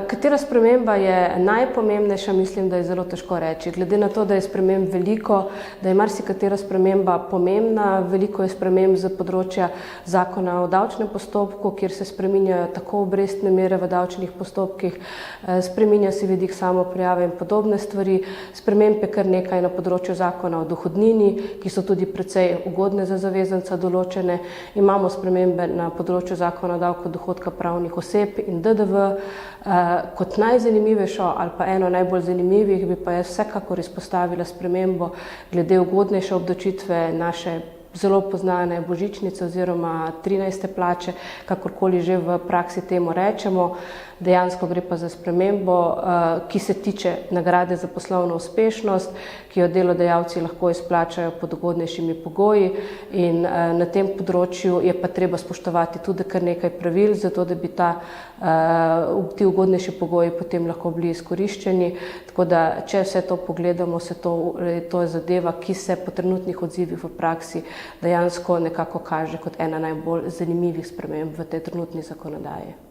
Katera sprememba je najpomembnejša, mislim, da je zelo težko reči. Glede na to, da je sprememb veliko, da je marsikatera sprememba pomembna, veliko je sprememb z področja zakona o davčnem postopku, kjer se spreminjajo tako obrestne mere v davčnih postopkih, spreminja se vidik samoprijave in podobne stvari. Sprememb je kar nekaj na področju zakona o dohodnini, ki so tudi precej ugodne za zavezanca določene. Imamo spremembe na področju zakona o davku dohodka pravnih oseb in DDV. Kot najzanimivejšo ali pa eno najbolj zanimivih bi pa jaz vsekakor izpostavila spremembo glede ugodnejše obdavčitve naše zelo poznane božičnice oziroma 13. plače, kakorkoli že v praksi temu rečemo. Dejansko gre pa za spremembo, ki se tiče nagrade za poslovno uspešnost, ki jo delodajalci lahko izplačajo pod ugodnejšimi pogoji, in na tem področju je pa treba spoštovati tudi kar nekaj pravil, zato da bi ti ugodnejši pogoji potem lahko bili izkoriščeni. Tako da, če vse to pogledamo, to je zadeva, ki se po trenutnih odzivih v praksi dejansko nekako kaže kot ena najbolj zanimivih sprememb v tej trenutni zakonodaji.